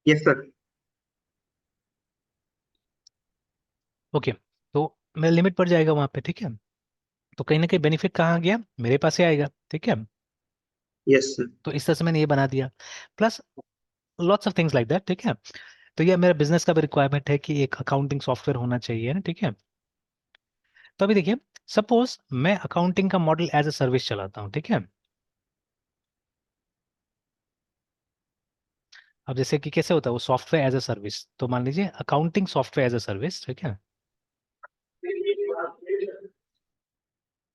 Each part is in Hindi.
Yes sir. ओके, तो मेरा लिमिट पड़ जाएगा वहां पे, ठीक है। तो कहीं ना कहीं बेनिफिट कहाँ गया, मेरे पास ही आएगा, ठीक है। Yes sir. तो इस तरह से मैंने ये बना दिया, plus lots of things like that, ठीक है। तो ये मेरा बिजनेस का भी रिक्वायरमेंट है कि एक अकाउंटिंग सॉफ्टवेयर होना चाहिए ना, ठीक है। तो अभी देखिए, सपोज मैं अकाउंटिंग का मॉडल एज अ सर्विस चलाता हूँ, ठीक है। अब जैसे कि कैसे होता है वो सॉफ्टवेयर एज अ सर्विस, तो मान लीजिए accounting software as a service, ठीक है।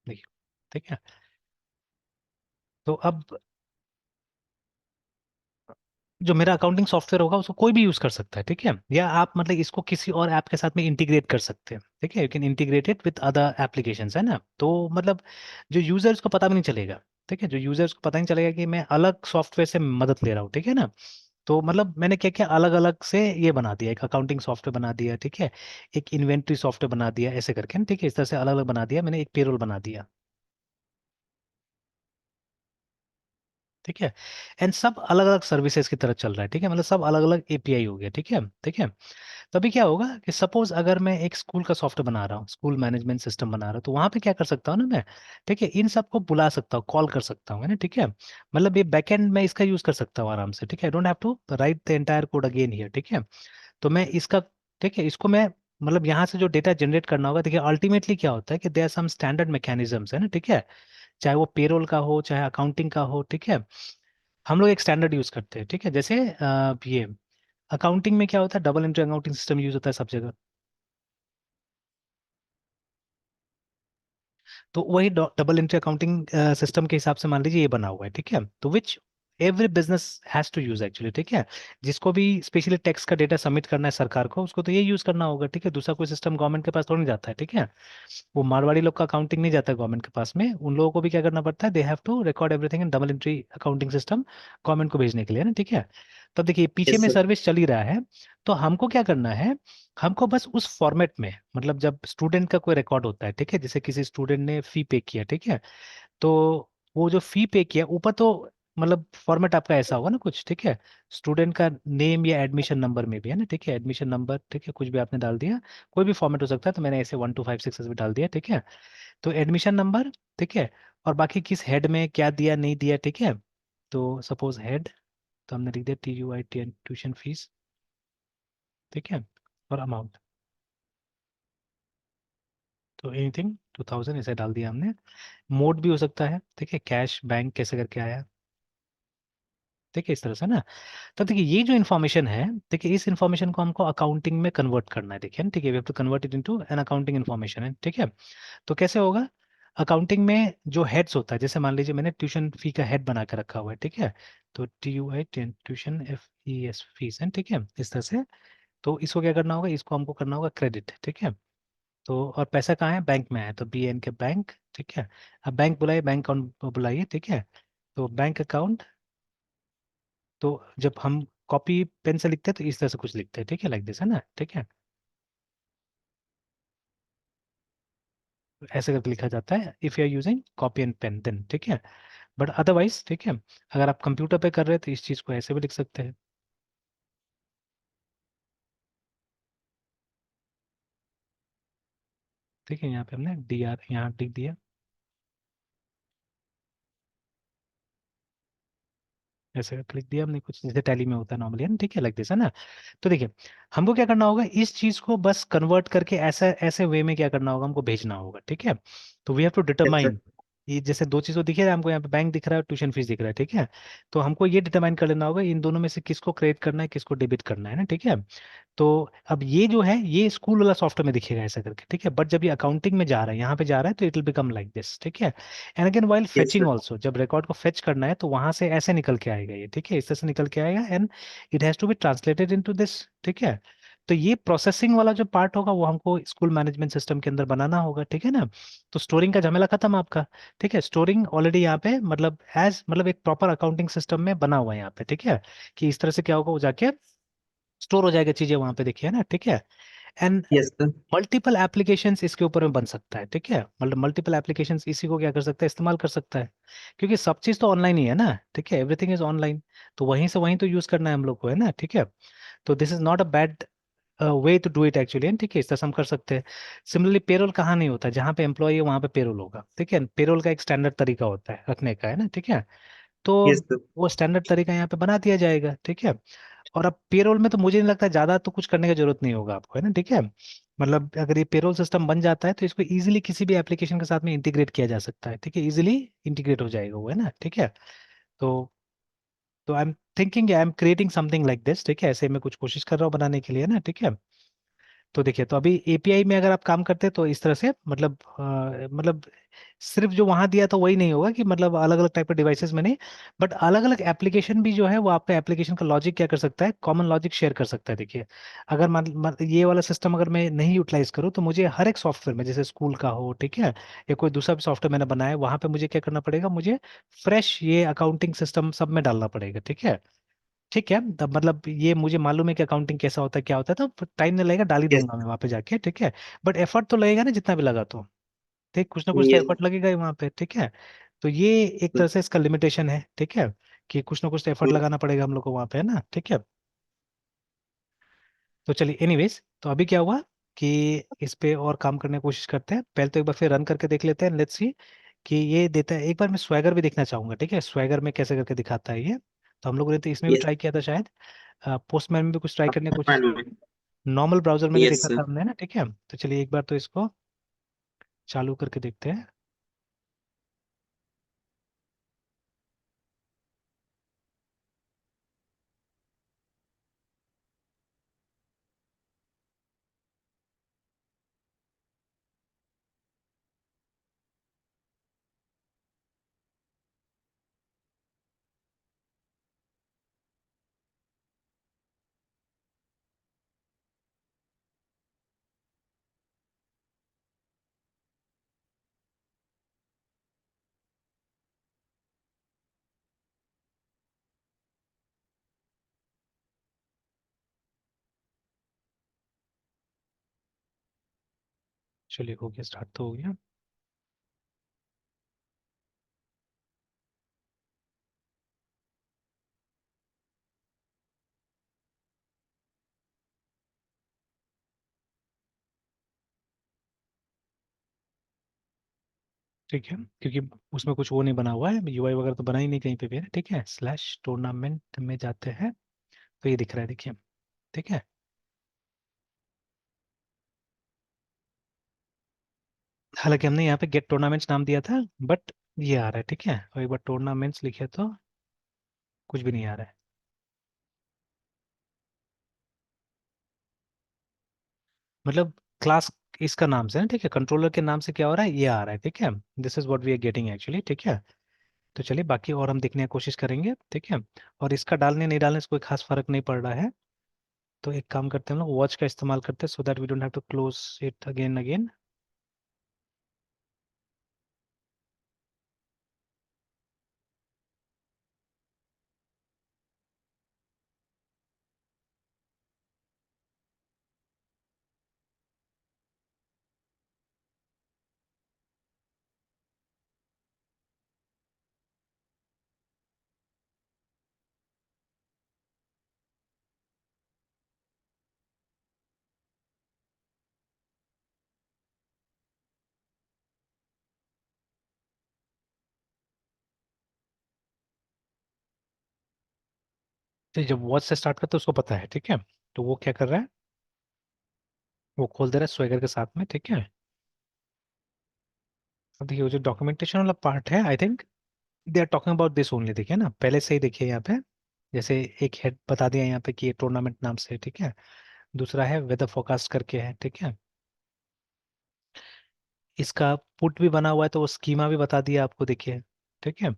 देखिए, ठीक है। तो अब जो मेरा अकाउंटिंग सॉफ्टवेयर होगा उसको कोई भी यूज कर सकता है, ठीक है। या आप मतलब इसको किसी और ऐप के साथ में इंटीग्रेट कर सकते हैं, ठीक है। You can integrate it with other applications, है ना। तो मतलब जो यूजर्स को पता भी नहीं चलेगा, ठीक है। जो यूजर्स को पता नहीं चलेगा कि मैं अलग सॉफ्टवेयर से मदद ले रहा हूँ, ठीक है ना। तो मतलब मैंने क्या क्या अलग अलग से ये बना दिया, एक अकाउंटिंग सॉफ्टवेयर बना दिया, ठीक है। एक इन्वेंट्री सॉफ्टवेयर बना दिया, ऐसे करके ना, ठीक है। इस तरह से अलग अलग बना दिया मैंने, एक पेरोल बना दिया, ठीक है। एंड सब अलग अलग सर्विसेज की तरह चल रहा है, ठीक है। मतलब सब अलग अलग एपीआई हो गया, ठीक है, ठीक है। तो अभी क्या होगा कि सपोज अगर मैं एक स्कूल का सॉफ्टवेयर बना रहा हूँ, स्कूल मैनेजमेंट सिस्टम बना रहा हूँ, तो वहां पे क्या कर सकता हूँ ना मैं, ठीक है, इन सबको बुला सकता हूँ, कॉल कर सकता हूँ, है ना, ठीक है। मतलब ये बैकएंड में इसका यूज कर सकता हूँ आराम से, ठीक है। I don't have to write the entire code again here, ठीक है। तो मैं इसका, ठीक है, इसको मैं मतलब यहाँ से जो डेटा जनरेट करना होगा, देखिए अल्टीमेटली क्या होता है कि there are some standard mechanisms, है ना, ठीक है। चाहे वो पेरोल का हो, चाहे अकाउंटिंग का हो, ठीक है। हम लोग एक स्टैंडर्ड यूज करते हैं, ठीक है। जैसे ये अकाउंटिंग में क्या होता है, double entry accounting system use होता है सब जगह। तो वही डबल एंट्री अकाउंटिंग सिस्टम के हिसाब से मान लीजिए ये बना हुआ है, ठीक है। तो which every business has to use actually, ठीक है। जिसको भी स्पेशली टैक्स का डेटा सबमिट करना है सरकार को, उसको तो ये यूज करना होगा, ठीक है। दूसरा कोई सिस्टम गवर्नमेंट के पास थोड़ी नहीं जाता है, ठीक है। वो मारवाड़ी लोग का अकाउंटिंग नहीं जाता है गवर्नमेंट के पास में, उन लोगों को भी क्या करना पड़ता है, they have to record everything in double entry accounting system government को भेजने के लिए ना, ठीक है। तब देखिए पीछे यस में सर। सर्विस चल ही रहा है। तो हमको क्या करना है, हमको बस उस फॉर्मेट में, मतलब जब स्टूडेंट का कोई रिकॉर्ड होता है, ठीक है, जैसे किसी स्टूडेंट ने फी पे किया, ठीक है। तो वो जो फी पे किया ऊपर तो मतलब फॉर्मेट आपका ऐसा होगा ना कुछ, ठीक है। स्टूडेंट का नेम या एडमिशन नंबर में भी, है ना, ठीक है, एडमिशन नंबर, ठीक है, कुछ भी आपने डाल दिया, कोई भी फॉर्मेट हो सकता है। तो मैंने ऐसे 1256 भी डाल दिया, ठीक है। तो एडमिशन नंबर, ठीक है। और बाकी किस हेड में क्या दिया नहीं दिया, ठीक है। तो सपोज हेड, तो हमने लिख दिया TUIT ट्यूशन फीस, ठीक है। और अमाउंट, तो एनीथिंग 2000 ऐसे डाल दिया हमने। मोड भी हो सकता है, ठीक है, कैश बैंक कैसे करके आया, ठीक है, इस तरह से ना। तो देखिए ये जो इन्फॉर्मेशन है, देखिए इस इन्फॉर्मेशन को हमको अकाउंटिंग में कन्वर्ट करना है, देखिए ना, ठीक है। We have to convert it into an accounting information है, ठीक है। तो कैसे होगा, अकाउंटिंग में जो हेड्स होता है, जैसे मान लीजिए मैंने ट्यूशन फी का हेड बना के रखा हुआ है, ठीक है। तो TUI ट्यूशन FES फीस है, ठीक है, इस तरह से। तो इसको क्या करना होगा, इसको हमको करना होगा क्रेडिट, ठीक है। तो और पैसा कहाँ है, बैंक में है, तो BN के बैंक, ठीक है। अब बैंक बुलाइए, बैंक अकाउंट बुलाइए, ठीक है। तो बैंक अकाउंट, तो जब हम कॉपी पेन से लिखते हैं तो इस तरह से कुछ लिखते हैं, ठीक है, लाइक दिस, है ना, ठीक है। तो ऐसे करके लिखा जाता है if you are using copy and pen then, ठीक है। बट अदरवाइज, ठीक है, अगर आप कंप्यूटर पे कर रहे हैं तो इस चीज को ऐसे भी लिख सकते हैं, ठीक है। यहाँ पे हमने DR यहाँ लिख दिया, ऐसे करके लिख दिया हमने, कुछ जैसे टैली में होता है नॉर्मली, है ना, ठीक है, लाइक दिस, है ना। तो देखिए हमको क्या करना होगा, इस चीज को बस कन्वर्ट करके ऐसा ऐसे वे में क्या करना होगा, हमको भेजना होगा, ठीक है। तो we have to sir. Determine, ये जैसे दो चीजों दिखे रहा है हमको, यहाँ पे बैंक दिख रहा है, ट्यूशन फीस दिख रहा है, ठीक है। तो हमको ये डिटरमाइन कर लेना होगा इन दोनों में से किसको क्रेडिट करना है, किसको डेबिट करना है ना, ठीक है। तो अब ये जो है ये स्कूल वाला सॉफ्टवेयर में दिखेगा ऐसा करके, ठीक है। बट जब ये अकाउंटिंग में जा रहा है, यहाँ पे जा रहा है, तो it will become like this, ठीक है। And again while yes fetching sir. Also, जब रिकॉर्ड को फेच करना है तो वहां से ऐसे निकल के आएगा ये, ठीक है, इस तरह से निकल के आएगा। And it has to be translated into this, ठीक है। तो ये प्रोसेसिंग वाला जो पार्ट होगा वो हमको स्कूल मैनेजमेंट सिस्टम के अंदर बनाना होगा, ठीक है ना। तो स्टोरिंग का झमेला खत्म आपका, ठीक है। स्टोरिंग ऑलरेडी यहाँ पे मतलब एज मतलब एक प्रॉपर अकाउंटिंग सिस्टम में बना हुआ है यहाँ पे, ठीक है। कि इस तरह से क्या होगा, वो जाके स्टोर हो जाएगा चीजें वहां पे, देखिए ना, ठीक है। And Yes, sir. Multiple applications इसके ऊपर में बन सकता है, ठीक है, मतलब मल्टीपल एप्लीकेशंस इसी को क्या कर सकता है, इस्तेमाल कर सकता है, क्योंकि सब चीज़ तो ऑनलाइन ही है ना, ठीक है, एवरीथिंग इज ऑनलाइन। तो वहीं से वहीं तो यूज़ करना है हम लोग को, है ना, ठीक है। तो this is not a bad way to do it actually, ठीक है, इस तरह से हम कर सकते हैं। सिमिलरली पेरोल कहाँ नहीं होता, जहाँ पे एम्प्लॉय है वहाँ पे पेरोल होगा, ठीक है, पेरोल का एक स्टैंडर्ड तरीका होता है रखने का, है ना, ठीक है। तो Yes, sir. वो स्टैंडर्ड तरीका यहाँ पे बना दिया जाएगा, ठीक है। और अब पेरोल में तो मुझे नहीं लगता ज्यादा तो कुछ करने की जरूरत नहीं होगा आपको, है ना, ठीक है। मतलब अगर ये पेरोल सिस्टम बन जाता है तो इसको इजीली किसी भी एप्लीकेशन के साथ में इंटीग्रेट किया जा सकता है, ठीक है, इजीली इंटीग्रेट हो जाएगा वो, है ना, ठीक है। तो तो I am thinking, I am creating something like this, ठीक है, ऐसे मैं कुछ कोशिश कर रहा हूँ बनाने के लिए, है ना, ठीक है। तो देखिए, तो अभी एपीआई में अगर आप काम करते हैं तो इस तरह से मतलब मतलब सिर्फ जो वहां दिया था वही नहीं होगा कि मतलब अलग अलग टाइप के डिवाइसेस में नहीं, बट अलग अलग एप्लीकेशन भी जो है वो आपका एप्लीकेशन का लॉजिक क्या कर सकता है, कॉमन लॉजिक शेयर कर सकता है। देखिए, अगर ये वाला सिस्टम अगर मैं नहीं यूटिलाइज करूँ तो मुझे हर एक सॉफ्टवेयर में, जैसे स्कूल का हो, ठीक है, या कोई दूसरा भी सॉफ्टवेयर मैंने बनाया है, वहां पे मुझे क्या करना पड़ेगा, मुझे फ्रेश ये अकाउंटिंग सिस्टम सब में डालना पड़ेगा, ठीक है, ठीक है। तब मतलब ये मुझे मालूम है कि अकाउंटिंग कैसा होता है, क्या होता है, तो टाइम नहीं लगेगा, डाल ही Yes, दूंगा मैं वहाँ पे जाके, ठीक है। बट एफर्ट तो लगेगा ना, जितना भी लगा तो, ठीक, कुछ ना कुछ तो yes, एफर्ट लगेगा ही वहाँ पे, ठीक है। तो ये एक sir. तरह से इसका लिमिटेशन है, ठीक है, कि कुछ ना कुछ तो एफर्ट Hmm. लगाना पड़ेगा हम लोग को वहाँ पे, है ना, ठीक है। तो चलिए, एनीवेज, तो अभी क्या हुआ कि इस पे और काम करने की कोशिश करते हैं, पहले तो एक बार फिर रन करके देख लेते हैं, लेट्स सी कि ये देता है। एक बार मैं स्वैगर भी देखना चाहूंगा, ठीक है, स्वैगर में कैसे करके दिखाता है ये। तो हम लोगों ने तो इसमें भी Yes, ट्राई किया था शायद, पोस्टमैन में भी कुछ ट्राई करने की कोशिश की fine. थी, नॉर्मल ब्राउजर में नहीं Yes, देखा sir. था हमने ना, ठीक है। तो चलिए एक बार तो इसको चालू करके देखते हैं। चलिए, हो गया, स्टार्ट तो हो गया। ठीक है, क्योंकि उसमें कुछ वो नहीं बना हुआ है, यूआई वगैरह तो बना ही नहीं कहीं पे भी, है, ठीक है। स्लैश टूर्नामेंट में जाते हैं तो ये दिख रहा है, देखिए, ठीक है। हालांकि हमने यहाँ पे गेट टूर्नामेंट्स नाम दिया था, बट ये आ रहा है, ठीक है। और एक बार टूर्नामेंट्स लिखे तो कुछ भी नहीं आ रहा है, मतलब क्लास इसका नाम से ना, ठीक है, कंट्रोलर के नाम से क्या हो रहा है, ये आ रहा है, ठीक है। This is what we are getting actually, ठीक है। तो चलिए, बाकी और हम देखने की कोशिश करेंगे, ठीक है। और इसका डालने नहीं डालने से कोई खास फर्क नहीं पड़ रहा है। तो एक काम करते हैं, हम लोग वॉच का इस्तेमाल करते हैं, so that we don't have to close it again again. तो जब वॉच से स्टार्ट करते हैं उसको पता है, ठीक है। तो वो क्या कर रहा है, वो खोल दे रहा है स्वेगर के साथ में, ठीक है। अब देखिए, वो जो डॉक्यूमेंटेशन वाला पार्ट है, I think they are talking about this only, देखिए ना, पहले से ही देखिए यहाँ पे, जैसे एक हेड बता दिया यहाँ पे कि ये टूर्नामेंट नाम से है, ठीक है। दूसरा है वेदर फोरकास्ट करके है, ठीक है। इसका पुट भी बना हुआ है, तो वो स्कीमा भी बता दिया आपको, देखिए, ठीक है।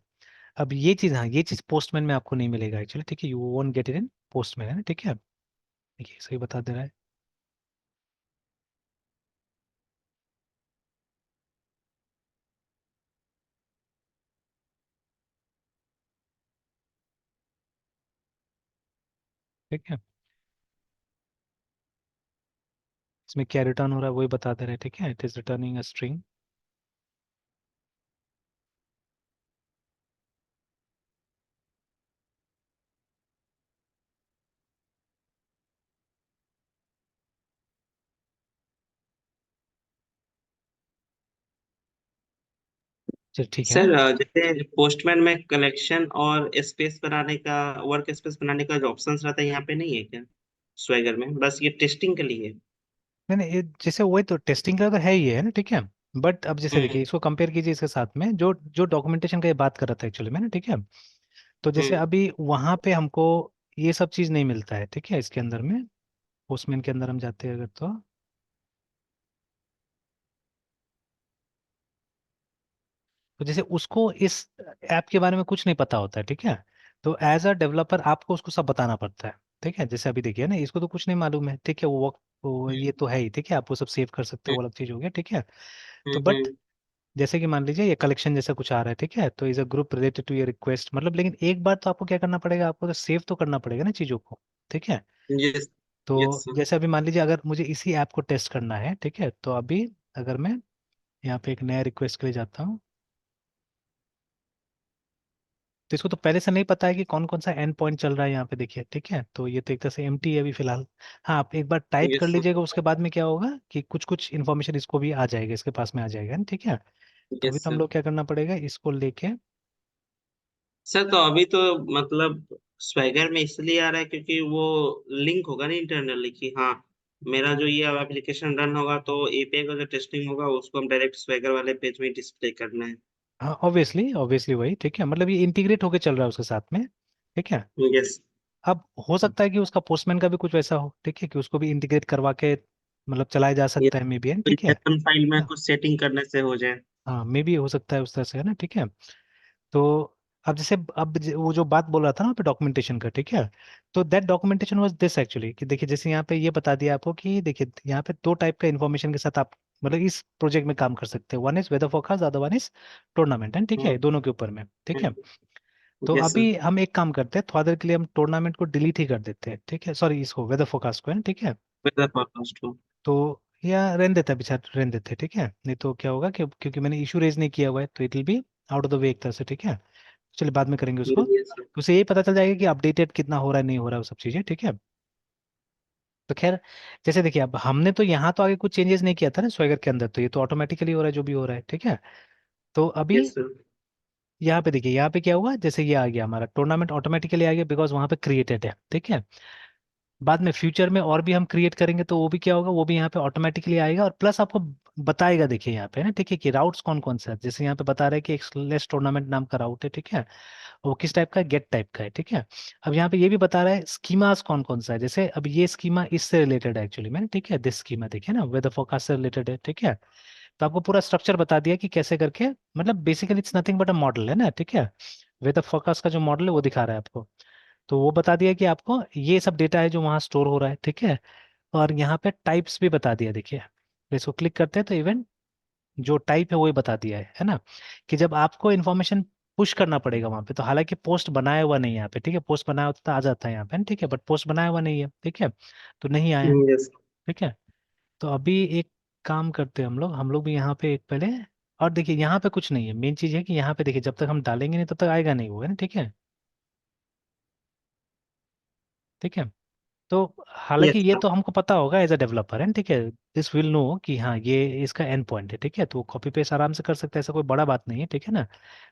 अब ये चीज़, हाँ, ये चीज़ पोस्टमैन में आपको नहीं मिलेगा एक्चुअली, ठीक है, you won't get it in postman, है ना, ठीक है। देखिए, सही बता दे रहा है, ठीक है। इसमें क्या रिटर्न हो रहा है वही बता दे रहे हैं, ठीक है, it is returning a string. चल ठीक है सर ना। जैसे पोस्टमैन में कलेक्शन और स्पेस बनाने का, वर्क स्पेस बनाने का जो ऑप्शन रहता है यहाँ पे नहीं है क्या स्वैगर में? बस ये टेस्टिंग के लिए। नहीं नहीं, जैसे वही तो टेस्टिंग का तो है ही है ना, ठीक है। बट अब जैसे देखिए हम्म। इसको कंपेयर कीजिए इसके साथ में जो जो डॉक्यूमेंटेशन का ये बात कर रहा था एक्चुअली में ना, ठीक है। तो जैसे हम्म। अभी वहां पे हमको ये सब चीज नहीं मिलता है, ठीक है, इसके अंदर में पोस्टमैन के अंदर हम जाते हैं अगर तो जैसे उसको इस ऐप के बारे में कुछ नहीं पता होता है, ठीक है। तो एज अ डेवलपर आपको उसको सब बताना पड़ता है, ठीक है। जैसे अभी देखिए ना, इसको तो कुछ नहीं मालूम है, ठीक है, वो हम्म। ये तो है ही, ठीक है, आप वो सब सेव कर सकते हो, हम्म। वो अलग चीज हो गया, ठीक है। तो हम्म। बट जैसे कि मान लीजिए ये कलेक्शन जैसा कुछ आ रहा है, ठीक है, तो is a group related to your request, मतलब लेकिन एक बार तो आपको क्या करना पड़ेगा, आपको तो सेव तो करना पड़ेगा ना चीजों को, ठीक है। यस। तो यस सर। जैसे अभी मान लीजिए अगर मुझे इसी ऐप को टेस्ट करना है, ठीक है, तो अभी अगर मैं यहाँ पे एक नया रिक्वेस्ट के लिए जाता हूँ, तो इसको तो पहले से नहीं पता है कि कौन कौन सा एंड पॉइंट चल रहा है यहाँ पे, देखिए, ठीक है। तो ये तो एक तरह से एम्प्टी है अभी फिलहाल। हाँ, आप एक बार टाइप कर यस सर। लीजिएगा, उसके बाद में क्या होगा कि कुछ कुछ इन्फॉर्मेशन इसको भी आ जाएगा, इसके पास में आ जाएगा ना, ठीक है। तो अभी यस तो हम सर। लोग क्या करना पड़ेगा, इसको लेके सर तो अभी तो मतलब स्वैगर में इसलिए आ रहा है क्योंकि वो लिंक होगा ना इंटरनली कि हाँ, मेरा जो ये एप्लीकेशन रन होगा तो एपीआई का जो टेस्टिंग होगा उसको हम डायरेक्ट स्वैगर वाले पेज में डिस्प्ले करना है। हाँ, ऑब्वियसली ऑब्वियसली वही, ठीक है, मतलब ये इंटीग्रेट होके चल रहा है उसके साथ में, ठीक है। यस। अब हो सकता है कि उसका पोस्टमैन का भी कुछ वैसा हो, ठीक है, कि उसको भी इंटीग्रेट करवा के मतलब चलाया जा ये सकता है, मे बी, ठीक है एप्पल फाइल में ना। कुछ सेटिंग करने से हो जाए। हाँ, मे बी हो सकता है उस तरह से, है ना, ठीक है। तो अब जैसे वो जो बात बोल रहा था ना पे डॉक्यूमेंटेशन का, ठीक है। तो that documentation was this actually, कि देखिए जैसे यहाँ पे ये बता दिया आपको कि देखिए यहाँ पे दो टाइप का इन्फॉर्मेशन के साथ आप मतलब इस प्रोजेक्ट में काम कर सकते हैं, one is whether forecast, other one is tournament, है, ठीक है, दोनों के ऊपर में, ठीक है। तो यस सर। अभी हम एक काम करते हैं, थोड़ा देर के लिए हम टूर्नामेंट को डिलीट ही कर देते हैं, ठीक है, सॉरी इसको वेदर फोरकास्ट को, है ना, ठीक है। वेदर फोरकास्ट को। तो या रहने देता है बेचारा, रहने देते हैं, ठीक है, नहीं तो क्या होगा कि क्योंकि मैंने इशू रेज नहीं किया हुआ है तो it will be out of the way एक तरह से, ठीक है। चलिए बाद में करेंगे उसको, यस सर। तो उसे यही पता चल जाएगा कि अपडेटेड कितना हो रहा है, नहीं हो रहा है, वो सब चीज़ें, ठीक है। तो खैर, जैसे देखिए अब हमने तो यहाँ तो आगे कुछ चेंजेस नहीं किया था ना स्वैगर के अंदर, तो ये तो ऑटोमेटिकली हो रहा है जो भी हो रहा है, ठीक है। तो अभी यस सर। यहाँ पे देखिए, यहाँ पे क्या हुआ, जैसे ये आ गया हमारा टूर्नामेंट ऑटोमेटिकली आ गया, बिकॉज वहाँ पे क्रिएटेड है, ठीक है। बाद में फ्यूचर में और भी हम क्रिएट करेंगे तो वो भी क्या होगा, वो भी यहाँ पे ऑटोमेटिकली आएगा, और प्लस आपको बताएगा, देखिए यहाँ पे ना, ठीक है, कि राउट्स कौन कौन सा है, जैसे यहाँ पे बता रहा है कि एक लेस टूर्नामेंट नाम का राउट है, ठीक है। वो किस टाइप का है, गेट टाइप का है, ठीक है। अब यहाँ पे ये भी बता रहा है स्कीमास कौन कौन सा है, जैसे अब ये स्कीमा इससे रिलेटेड है एक्चुअली में, ठीक है, दिस स्कीमा देखिए ना, वेदर फोरकास्ट से रिलेटेड है, ठीक है। तो आपको पूरा स्ट्रक्चर बता दिया कि कैसे करके, मतलब basically it's nothing but a model, है ना, ठीक है। वेदर फोरकास्ट का जो मॉडल है वो दिखा रहा है आपको। तो वो बता दिया कि आपको ये सब डेटा है जो वहाँ स्टोर हो रहा है, ठीक है। और यहाँ पे टाइप्स भी बता दिया, देखिए, तो इसको क्लिक करते हैं तो इवन जो टाइप है वो ही बता दिया है ना, कि जब आपको इन्फॉर्मेशन पुश करना पड़ेगा वहां पे, तो हालांकि पोस्ट बनाया हुआ नहीं है यहाँ पे, ठीक है, पोस्ट बनाया होता तो आ जाता है यहाँ पे, ठीक है, बट पोस्ट बनाया हुआ नहीं है, ठीक है, तो नहीं आया, यस। ठीक है। तो अभी एक काम करते हैं हम लोग भी यहाँ पे एक पहले, और देखिए यहाँ पे कुछ नहीं है, मेन चीज है कि यहाँ पे देखिए जब तक हम डालेंगे नहीं तब तक आएगा नहीं वो, है ना, ठीक है, ठीक है। तो हालांकि यस ये सर। तो हमको पता होगा एज अ डेवलपर, है ना, ठीक है, दिस विल नो कि हाँ ये इसका एंड पॉइंट है, ठीक है, तो कॉपी पेस्ट आराम से कर सकते हैं, ऐसा कोई बड़ा बात नहीं है, ठीक है ना।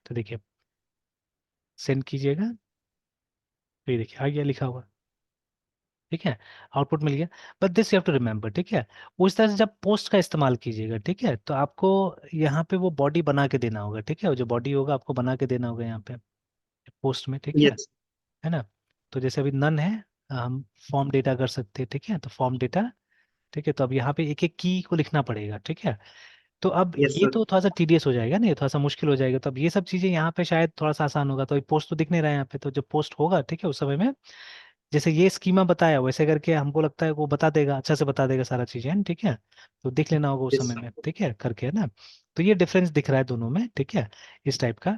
तो देखिए सेंड कीजिएगा, तो ये देखिए आ गया लिखा हुआ, ठीक है, आउटपुट मिल गया। But this you have to remember, ठीक है, उस तरह से जब पोस्ट का इस्तेमाल कीजिएगा, ठीक है, तो आपको यहाँ पे वो बॉडी बना के देना होगा, ठीक है, वो जो बॉडी होगा आपको बना के देना होगा यहाँ पे पोस्ट में, ठीक यस। है ना। तो जैसे अभी नन है, हम फॉर्म डेटा कर सकते हैं, ठीक है, तो फॉर्म डेटा, ठीक है, तो अब यहाँ पे एक एक की को लिखना पड़ेगा, ठीक है। तो अब यस ये सर। तो थोड़ा सा टीडियस हो जाएगा ना, ये थोड़ा सा मुश्किल हो जाएगा, तो अब ये सब चीजें यहाँ पे शायद थोड़ा सा आसान होगा, तो पोस्ट तो दिख नहीं रहा है यहाँ पे, तो जब पोस्ट होगा, ठीक है, उस समय में जैसे ये स्कीमा बताया वैसे करके हमको लगता है वो बता देगा, अच्छा से बता देगा सारा चीजें, है ना, ठीक है। तो देख लेना होगा उस यस समय सर। में, ठीक है, करके, है ना। तो ये डिफरेंस दिख रहा है दोनों में, ठीक है, इस टाइप का।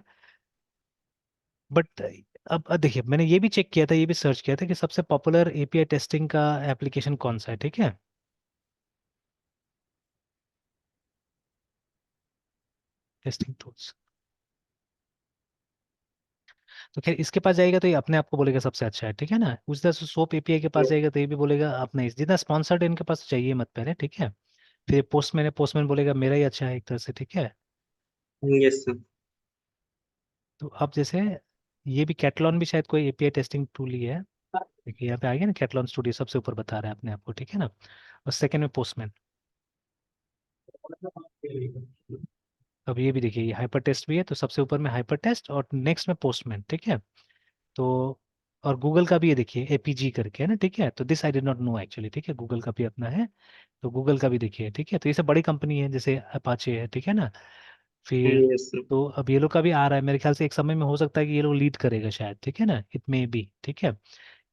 बट अब देखिए मैंने ये भी चेक किया था, ये भी सर्च किया था कि सबसे पॉपुलर एपीआई टेस्टिंग का एप्लीकेशन कौन सा है, ठीक है। Testing tools. तो खैर इसके पास जाएगा तो ये अपने आप को बोलेगा सबसे अच्छा है, ठीक है ना। उस तरह से सोप एपीआई के पास जाएगा तो ये भी बोलेगा अपना इस जितना स्पॉन्सर्ड इनके पास चाहिए मत पहले, ठीक है। फिर पोस्टमैन है, पोस्टमैन बोलेगा मेरा ही अच्छा है एक तरह से, ठीक है। Yes sir. तो अब जैसे ये भी कैटलॉन भी शायद कोई एपीआई टेस्टिंग टूल ही है। देखिए यहाँ पे आ गया ना, कैटलॉन स्टूडियो सबसे ऊपर बता रहा है अपने आप को, ठीक है ना। और सेकंड में पोस्टमैन। अब ये भी देखिए ये हाइपर टेस्ट भी है, तो सबसे ऊपर में हाइपर टेस्ट और नेक्स्ट में पोस्टमैन, ठीक है। तो और गूगल का भी ये देखिए एपीजी करके है ना, ठीक है। तो this I did not know actually, ठीक है, गूगल का भी अपना है। तो गूगल का भी देखिए, ठीक है। तो ये सब बड़ी कंपनी है जैसे अपाचे है, ठीक है ना। फिर यस सर। तो अब ये लोग का भी आ रहा है मेरे ख्याल से, एक समय में हो सकता है कि ये लोग लीड करेगा शायद, ठीक है ना, इट मे बी, ठीक है,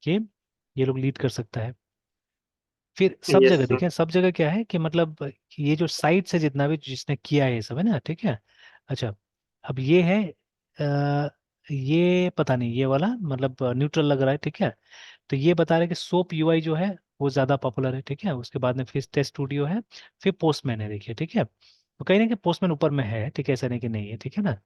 कि ये लोग लीड कर सकता है। फिर सब यस जगह सर। देखिए, सब जगह क्या है कि मतलब ये जो साइट है जितना भी जिसने किया है ये सब है ना, ठीक है। अच्छा, अब ये है ये पता नहीं ये वाला मतलब न्यूट्रल लग रहा है, ठीक है। तो ये बता रहे हैं कि सोप यूआई जो है वो ज़्यादा पॉपुलर है, ठीक है। उसके बाद में फिर टेस्ट स्टूडियो है, फिर पोस्टमैन है, देखिए, ठीक है। तो कहीं ना कि पोस्टमैन ऊपर में है, ठीक है, ऐसा नहीं कि नहीं है, ठीक है ना।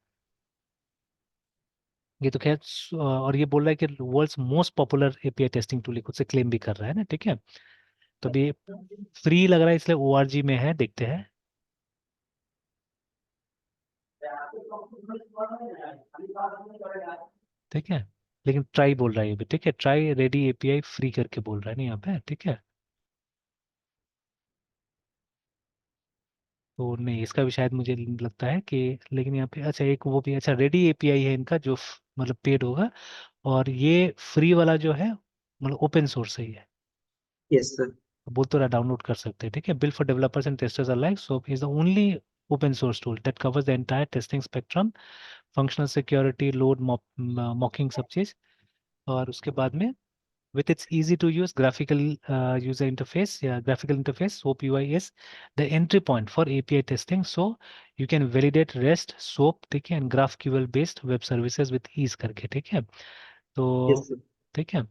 ये तो खैर और ये बोल रहा है कि world's most popular API testing tool खुद से क्लेम भी कर रहा है ना, ठीक है। तो अभी फ्री लग रहा है इसलिए ओआरजी में है, देखते हैं, ठीक है। लेकिन ट्राई बोल रहा है ये भी, ठीक है, ट्राई रेडी एपीआई फ्री करके बोल रहा है ना यहाँ पे, ठीक है। तो नहीं इसका भी शायद मुझे लगता है कि, लेकिन यहाँ पे अच्छा एक वो भी अच्छा रेडी एपीआई है इनका जो मतलब पेड होगा। और ये फ्री वाला जो है मतलब ओपन सोर्स ही है। Yes sir. बोल तो रहा डाउनलोड कर सकते हैं, ठीक है। Build for developers and testers alike, so is the only open source tool that covers the entire testing spectrum, functional security, load, मॉकिंग, सब चीज। और उसके बाद में with its easy to use graphical user interface, yeah, graphical interface, SOAP UI is the entry point for API testing, so you can validate REST, SOAP, ठीक है, and GraphQL based web services with ease करके, ठीक है। तो यस सर। ठीक है,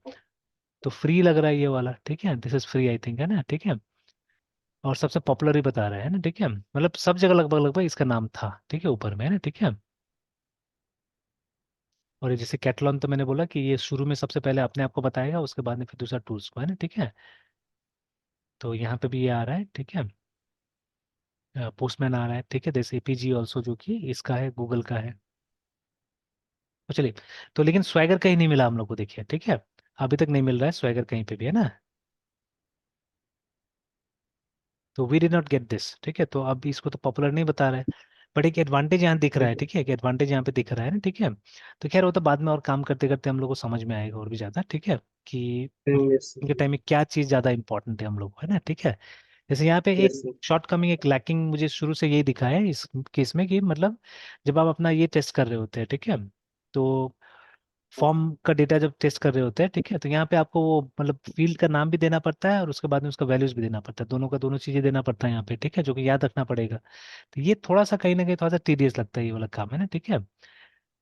तो फ्री लग रहा है ये वाला, ठीक है, this is free I think, है ना, ठीक है। और सबसे पॉपुलर ही बता रहा है ना, ठीक है, मतलब सब जगह लगभग लगभग इसका नाम था, ठीक है, ऊपर में है ना, ठीक है। और ये जैसे कैटलॉन तो मैंने बोला कि ये शुरू में सबसे पहले अपने आप को बताएगा, उसके बाद में फिर दूसरा टूल्स को, है ना, ठीक है। तो यहाँ पे भी ये आ रहा है, ठीक है, पोस्टमैन आ रहा है, ठीक है, जैसे एपीजी ऑल्सो जो कि इसका है, गूगल का है। तो चलिए, तो लेकिन स्वैगर कहीं नहीं मिला हम लोग को, देखिए, ठीक है। अभी तक नहीं मिल रहा है स्वैगर कहीं पे भी, है ना। तो we did not get this, ठीक है। तो अब इसको तो पॉपुलर नहीं बता रहा है, बट एक एडवांटेज यहाँ दिख रहा है, ठीक है, एक एडवांटेज यहाँ पे दिख रहा है ना, ठीक है। तो खैर वो तो बाद में और काम करते करते हम लोग को समझ में आएगा और भी ज़्यादा, ठीक है, कि यस के टाइम में क्या चीज़ ज़्यादा इंपॉर्टेंट है हम लोग को, है ना, ठीक है। जैसे यहाँ पे एक यस सर। शॉर्ट कमिंग, एक लैकिंग मुझे शुरू से यही दिखा है इस केस में कि मतलब जब आप अपना ये टेस्ट कर रहे होते हैं, ठीक है, तो फॉर्म का डेटा जब टेस्ट कर रहे होते हैं, ठीक है, तो यहाँ पे आपको वो मतलब फील्ड का नाम भी देना पड़ता है और उसके बाद में उसका वैल्यूज भी देना पड़ता है, दोनों का दोनों चीजें देना पड़ता है यहाँ पे, ठीक है, जो कि याद रखना पड़ेगा। तो ये थोड़ा सा कहीं ना कहीं थोड़ा सा टीडियस लगता है ये वाला काम, है ना, ठीक है।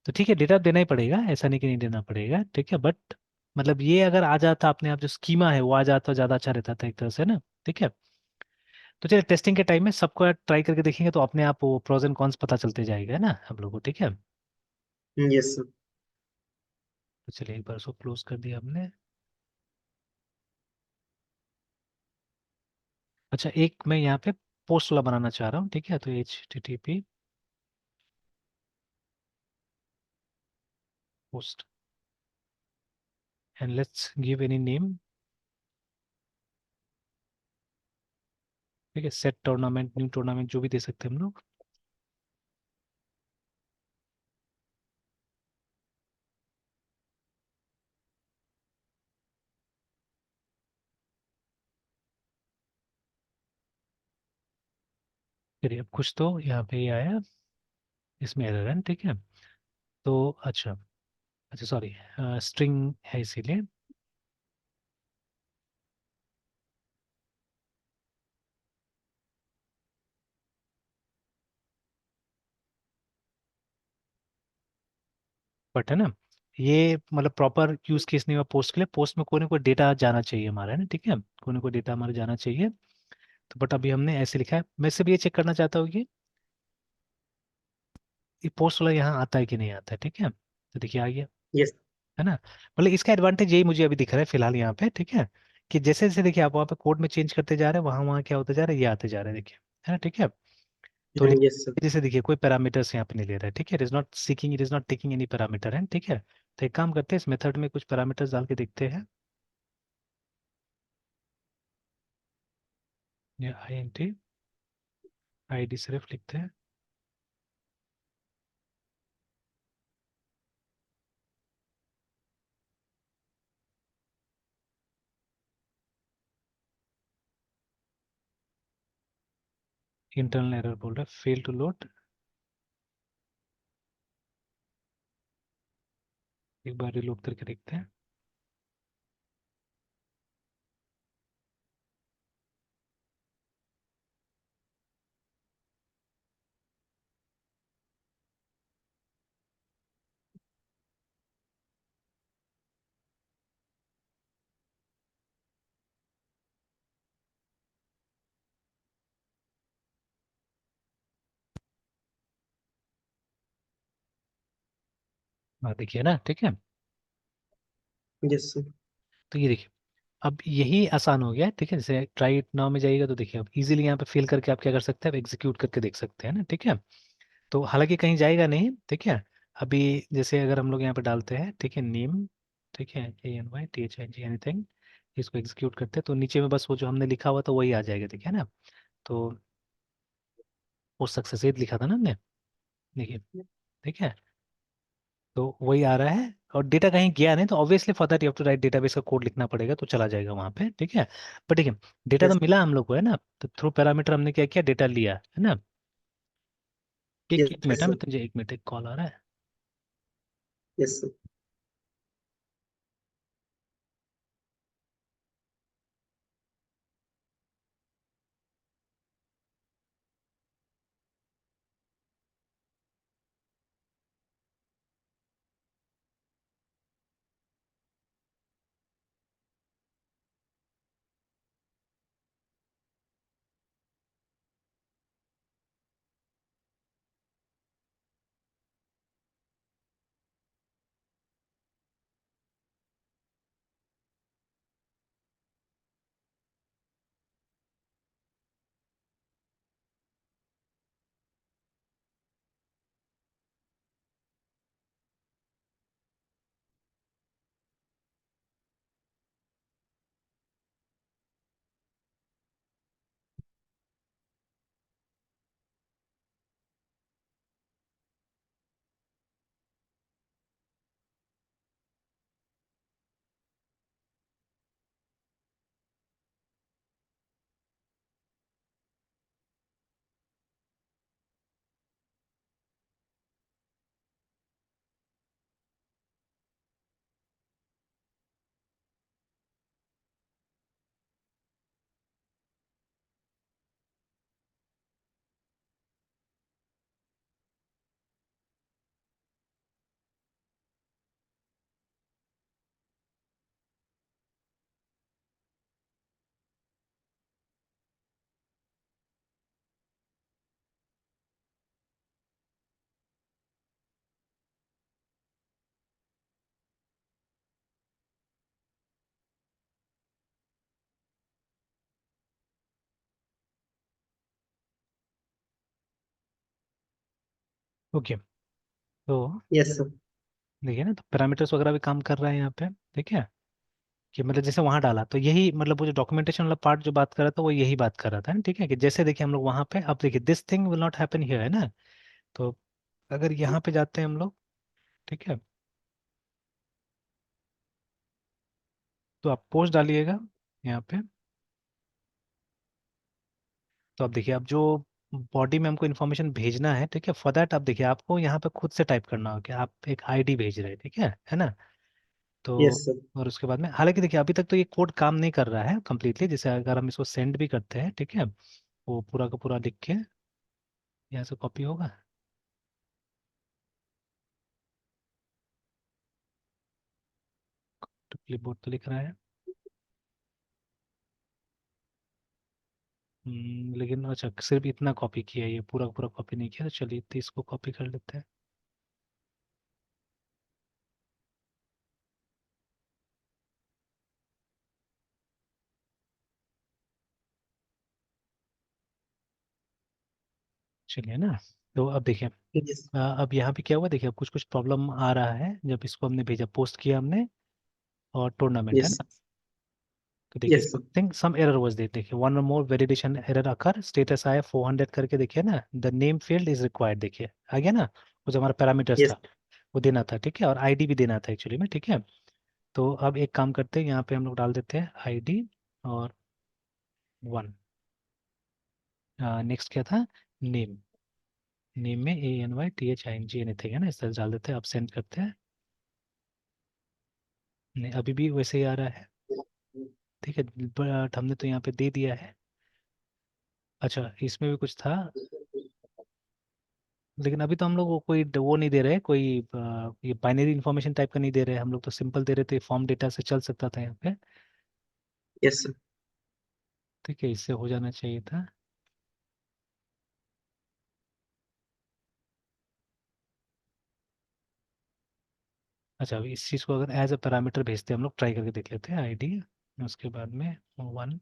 तो ठीक है, डेटा देना ही पड़ेगा, ऐसा नहीं कि नहीं देना पड़ेगा, ठीक है, बट मतलब ये अगर आ जाता अपने आप जो स्कीमा है वो आ जाता ज्यादा अच्छा रहता था एक तरह से ना, ठीक है। तो चलिए टेस्टिंग के टाइम में सबको ट्राई करके देखेंगे तो अपने आप वो प्रोज एंड कॉन्स पता चलते जाएगा, है ना हम लोग को, ठीक है। Yes sir. तो चलिए एक बार उसको क्लोज कर दिया हमने। अच्छा एक मैं यहाँ पे पोस्ट वाला बनाना चाह रहा हूँ, ठीक है, तो HTTP post and let's give any name, ठीक है, सेट टूर्नामेंट, न्यू टूर्नामेंट, जो भी दे सकते हैं हम लोग। चलिए अब कुछ तो यहाँ पे ये आया, इसमें एरर है, ठीक है। तो अच्छा, अच्छा सॉरी, स्ट्रिंग है इसीलिए। बट है ना, ये मतलब प्रॉपर यूज केस नहीं हुआ पोस्ट के लिए, पोस्ट में कोई ना कोई डेटा जाना चाहिए हमारा, है ना, ठीक है, कोई ना कोई डेटा हमारा जाना चाहिए। तो बट अभी हमने ऐसे लिखा है, मैं सिर्फ ये चेक करना चाहता हूँ कि ये पोस्ट वाला यहाँ आता है कि नहीं आता है, ठीक है, तो देखिए आ गया, यस। है ना। मतलब इसका एडवांटेज यही मुझे अभी दिख रहा है फिलहाल यहाँ पे, ठीक है, कि जैसे जैसे देखिए आप वहाँ पे कोड में चेंज करते जा रहे हैं, वहाँ वहाँ क्या होता जा रहा है, ये आते जा रहे हैं, देखिए, है ना, ठीक है। तो यस सर। जैसे देखिए कोई पैरामीटर्स यहाँ पे नहीं ले रहा है, ठीक है, it is not seeking, it is not taking any parameter है, ठीक है। तो एक काम करते हैं, इस मेथड में कुछ पैरामीटर्स डाल के देखते हैं। ये I N T I D सिर्फ लिखते हैं, इंटरनल एरर बोल रहा है, फेल टू लोड। एक बार रिलोड करके देखते हैं। हाँ देखिए ना, ठीक है। Yes sir. तो ये देखिए, अब यही आसान हो गया है, ठीक है, जैसे ट्राई इट नाउ में जाइएगा तो देखिए अब इजीली यहाँ पे फिल करके आप क्या कर सकते हैं, अब एग्जीक्यूट करके देख सकते हैं ना, ठीक है। तो हालांकि कहीं जाएगा नहीं, ठीक है। अभी जैसे अगर हम लोग यहाँ पे डालते हैं, ठीक है, नेम, ठीक है, ANYTHING एनीथिंग, इसको एग्जीक्यूट करते हैं तो नीचे में बस वो जो हमने लिखा हुआ था वही आ जाएगा, ठीक है ना। तो वो सक्सेस लिखा था ना हमने, देखिए, ठीक है, तो वही आ रहा है। और डेटा कहीं गया नहीं तो obviously for that you have to write database का कोड लिखना पड़ेगा, तो चला जाएगा वहाँ पे, ठीक है। बट ठीक है, डेटा तो यस। मिला हम लोग को, है ना, तो थ्रू पैरामीटर हमने क्या किया, डेटा लिया, है ना। एक यस मिनट है, मैं सर। तुझे एक मिनट, एक कॉल आ रहा है। Yes sir. ओके, तो यस सर। देखिए ना, तो पैरामीटर्स वगैरह भी काम कर रहा है यहाँ पे, ठीक है, कि मतलब जैसे वहां डाला तो यही, मतलब वो जो डॉक्यूमेंटेशन वाला पार्ट जो बात कर रहा था वो यही बात कर रहा था, ठीक है, कि जैसे देखिए हम लोग वहां पे, अब देखिए this thing will not happen here, है ना। तो अगर यहाँ पे जाते हैं हम लोग, ठीक है, तो आप पोस्ट डालिएगा यहाँ पे। तो अब देखिए, अब जो बॉडी में हमको इन्फॉर्मेशन भेजना है, ठीक है, फॉर दैट अब देखिए आपको यहाँ पे खुद से टाइप करना होगा कि आप एक आईडी भेज रहे हैं, ठीक है ना। तो यस सर। और उसके बाद में, हालांकि देखिए अभी तक तो ये कोड काम नहीं कर रहा है कम्प्लीटली, जैसे अगर हम इसको सेंड भी करते हैं, ठीक है, वो पूरा का पूरा लिख के यहाँ से कॉपी होगा, तो क्लिपबोर्ड तो लिख रहा है, लेकिन अच्छा सिर्फ इतना कॉपी किया है, ये पूरा पूरा कॉपी नहीं किया, तो चलिए 30 को कॉपी कर लेते हैं। चलिए ना। तो अब देखिए, यस। अब यहाँ पे क्या हुआ, देखिए अब कुछ कुछ प्रॉब्लम आ रहा है जब इसको हमने भेजा, पोस्ट किया हमने, और टूर्नामेंट है यस। ना। तो देखिए yes. Something some error was there, देखिए one or more validation error occur, status आया 400 करके, देखिए ना, the name field is required, देखिए आ गया ना, वो जो हमारा पैरामीटर्स यस। था वो देना था, ठीक है, और आईडी भी देना था एक्चुअली में, ठीक है। तो अब एक काम करते हैं, यहाँ पे हम लोग डाल देते हैं आईडी और 1। नेक्स्ट क्या था, नेम, नेम में ANYTHING एनीथिंग है ना, इस तरह से डाल देते हैं, अब सेंड करते हैं। नहीं अभी भी वैसे ही आ रहा है, ठीक है, बट हमने तो यहाँ पे दे दिया है। अच्छा इसमें भी कुछ था, लेकिन अभी तो हम लोग वो कोई वो नहीं दे रहे, कोई ये बाइनरी इन्फॉर्मेशन टाइप का नहीं दे रहे, हम लोग तो सिंपल दे रहे, तो ये फॉर्म डेटा से चल सकता था यहाँ पे। यस। ठीक है, इससे हो जाना चाहिए था। अच्छा अभी इस चीज़ को अगर एज अ पैरामीटर भेजते हैं, हम लोग ट्राई करके देख लेते हैं, आईडी, उसके बाद में 1,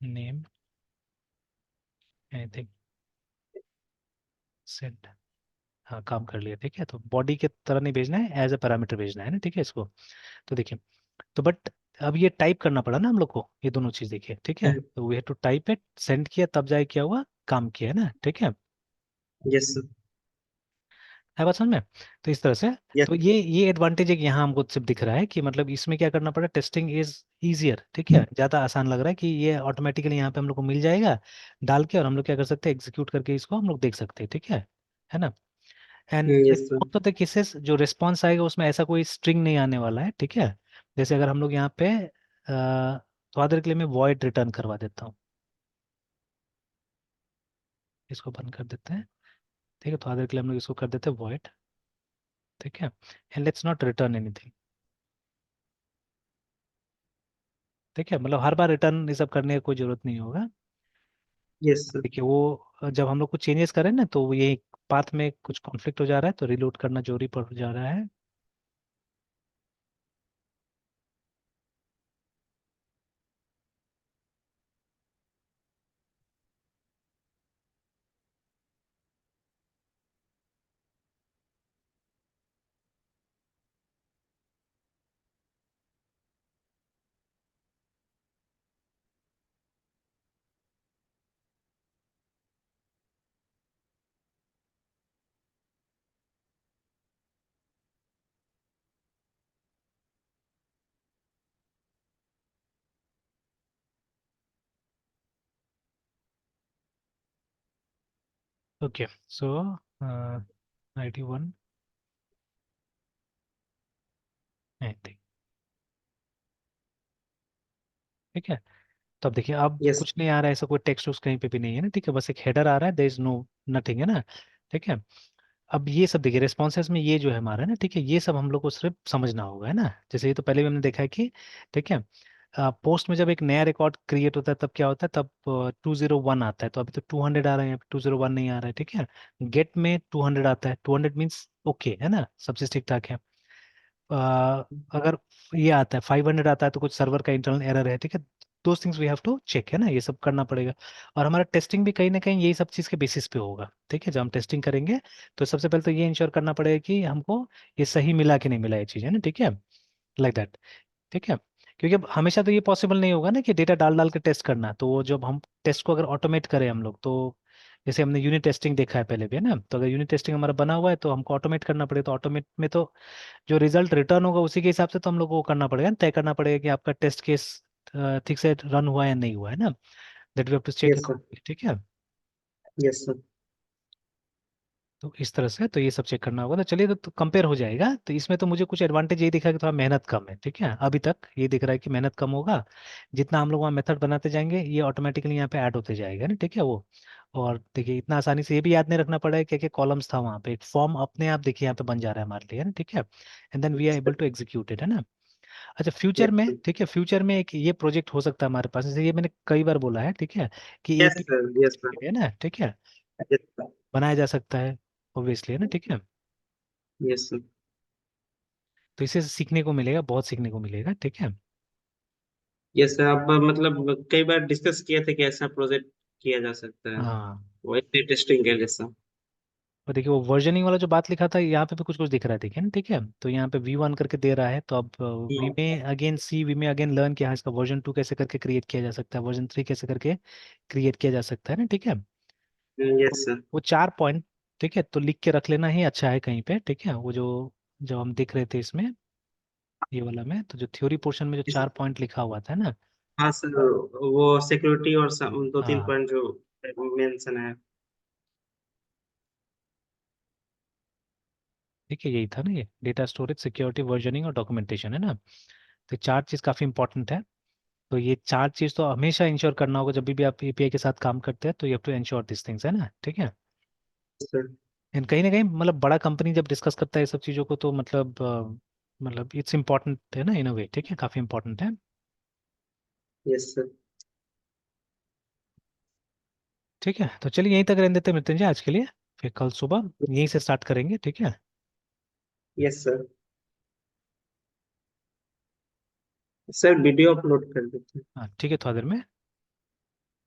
नेम, एनीथिंग, सेंड। हाँ काम कर लिया, ठीक है, तो बॉडी के तरह नहीं भेजना है, एज अ पैरामीटर भेजना है ना, ठीक है इसको। तो देखिए, तो बट अब ये टाइप करना पड़ा ना हम लोग को, ये दोनों चीज़ देखिए, ठीक है, तो we have to type it, send किया तब जाए क्या हुआ, काम किया है ना, ठीक है। यस। है बात समझ में। तो इस तरह से, यस। तो ये एडवांटेज है कि यहाँ हमको सिर्फ दिख रहा है कि मतलब इसमें क्या करना पड़ा, टेस्टिंग इज इजियर, ठीक है, ज़्यादा आसान लग रहा है कि ये ऑटोमेटिकली यहाँ पे हम लोग को मिल जाएगा डाल के, और हम लोग क्या कर सकते हैं, एग्जीक्यूट करके इसको हम लोग देख सकते हैं, ठीक है ना। And yes. Most of the cases जो रिस्पॉन्स आएगा उसमें ऐसा कोई स्ट्रिंग नहीं आने वाला है, ठीक है। जैसे अगर हम लोग यहाँ पे थोड़ा देर के लिए मैं वॉइड रिटर्न करवा देता हूँ, इसको बंद कर देते हैं, ठीक है, थोड़ा देर के लिए हम लोग इसको कर देते हैं वॉइड, ठीक है, and let's not return anything, ठीक है, मतलब हर बार रिटर्न ये सब करने की कोई जरूरत नहीं होगा। यस। देखिए वो जब हम लोग कुछ चेंजेस करें ना, तो ये पाथ में कुछ कॉन्फ्लिक्ट हो जा रहा है, तो रिलोड करना जरूरी पड़ जा रहा है। ओके सो ID 1 एनीथिंग, ठीक है। तो अब देखिए अब यस। कुछ नहीं आ रहा है, ऐसा कोई टेक्स्ट उस कहीं पे भी नहीं है ना, ठीक है, बस एक हेडर आ रहा है, देयर इज नो नथिंग है ना, ठीक है। अब ये सब देखिए रेस्पॉन्सेज में ये जो है हमारा ना, ठीक है, ये सब हम लोग को सिर्फ समझना होगा, है ना। जैसे ये तो पहले भी हमने देखा है कि, ठीक है, पोस्ट में जब एक नया रिकॉर्ड क्रिएट होता है तब क्या होता है, तब 201 आता है, तो अभी तो 200 आ रहा है, यहाँ पे 201 नहीं आ रहा है, ठीक है। गेट में 200 आता है, 200 मीन्स ओके है ना, सब चीज़ ठीक ठाक है। अगर ये आता है 500 आता है, तो कुछ सर्वर का इंटरनल एरर है, ठीक है, दो things we have to check, है ना, ये सब करना पड़ेगा। और हमारा टेस्टिंग भी कहीं ना कहीं यही सब चीज़ के बेसिस पे होगा, ठीक है, जब हम टेस्टिंग करेंगे तो सबसे पहले तो ये इंश्योर करना पड़ेगा कि हमको ये सही मिला कि नहीं मिला, ये चीज़ है ना, ठीक है, लाइक दैट, ठीक है। क्योंकि अब हमेशा तो ये पॉसिबल नहीं होगा ना कि डेटा डाल डाल के टेस्ट करना, तो वो जब हम टेस्ट को अगर ऑटोमेट करें हम लोग, तो जैसे हमने यूनिट टेस्टिंग देखा है पहले भी, है ना, तो अगर यूनिट टेस्टिंग हमारा बना हुआ है तो हमको ऑटोमेट करना पड़ेगा, तो ऑटोमेट में तो जो रिजल्ट रिटर्न होगा उसी के हिसाब से तो हम लोग को करना पड़ेगा, तय करना पड़ेगा कि आपका टेस्ट केस ठीक से रन हुआ या नहीं हुआ, है ना, that we have to check yes sir. Accordingly, ठीक है। Yes sir. तो इस तरह से तो ये सब चेक करना होगा, तो चलिए तो कंपेयर हो जाएगा, तो इसमें तो मुझे कुछ एडवांटेज ये दिखा कि थोड़ा मेहनत कम है, ठीक है, अभी तक ये दिख रहा है कि मेहनत कम होगा, जितना हम लोग वहाँ मेथड बनाते जाएंगे ये ऑटोमेटिकली यहाँ पे ऐड होते जाएगा ना, ठीक है वो। और देखिए इतना आसानी से ये भी याद नहीं रखना पड़ेगा क्या क्या कॉलम्स था वहाँ पे, एक फॉर्म अपने आप देखिए यहाँ पे बन जा रहा है हमारे लिए, है ना, ठीक है, and then we are able to execute it, है ना। अच्छा फ्यूचर यस में, ठीक है, फ्यूचर में एक ये प्रोजेक्ट हो सकता है हमारे पास, जैसे ये मैंने कई बार बोला है, ठीक है, कि yes AP sir, yes sir, है ना, ठीक है, यस सर, बनाया जा सकता है ऑब्वियसली, है ना, ठीक है। यस सर, तो इसे सीखने को मिलेगा, बहुत सीखने को मिलेगा, ठीक है। Yes sir. अब मतलब कई बार डिस्कस किए थे कि ऐसा प्रोजेक्ट किया जा सकता है, हाँ, वही टेस्टिंग के जैसा। और देखिए वो वर्जनिंग वाला जो बात लिखा था, यहाँ पे भी कुछ कुछ दिख रहा है, देखिए ना, ठीक है, तो यहाँ पे V1 करके दे रहा है, तो अब वी में अगेन सी, वी में अगेन लर्न कि हाँ इसका वर्जन 2 कैसे करके क्रिएट किया जा सकता है, वर्जन 3 कैसे करके क्रिएट किया जा सकता है ना, ठीक है। तो यस सर, वो 4 पॉइंट, ठीक है, तो लिख के रख लेना ही अच्छा है कहीं पे, ठीक है, वो जो जो हम देख रहे थे इसमें, ये वाला में, तो जो थ्योरी पोर्शन में जो 4 पॉइंट लिखा हुआ था ना। हाँ सर, वो सिक्योरिटी और दो तीन हाँ, पॉइंट जो मेंशन है। ठीक है, यही था ना, ये डेटा स्टोरेज, सिक्योरिटी, वर्जनिंग और डॉक्यूमेंटेशन, है ना। तो 4 चीज़ काफ़ी इंपॉर्टेंट है। तो ये 4 चीज़ तो हमेशा इंश्योर करना होगा जब भी आप एपीआई के साथ काम करते हैं, तो you have to ensure this things, है ना, ठीक है। सर, एंड कहीं ना कहीं मतलब बड़ा कंपनी जब डिस्कस करता है ये सब चीज़ों को, तो मतलब इट्स इंपॉर्टेंट है ना, इन अ वे, ठीक है, काफ़ी इंपॉर्टेंट है। यस सर, ठीक है, तो चलिए यहीं तक रहने देते हैं मृत्युंजय आज के लिए, फिर कल सुबह यहीं से स्टार्ट करेंगे, ठीक है। Yes sir. Sir video upload कर देते हैं। हाँ ठीक है, थोड़ा देर में।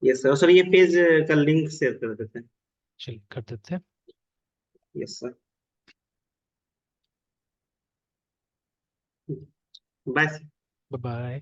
यस सर, और सर ये पेज का लिंक शेयर कर देते हैं। चलिए कर देते हैं। Yes sir, bye. Bye bye.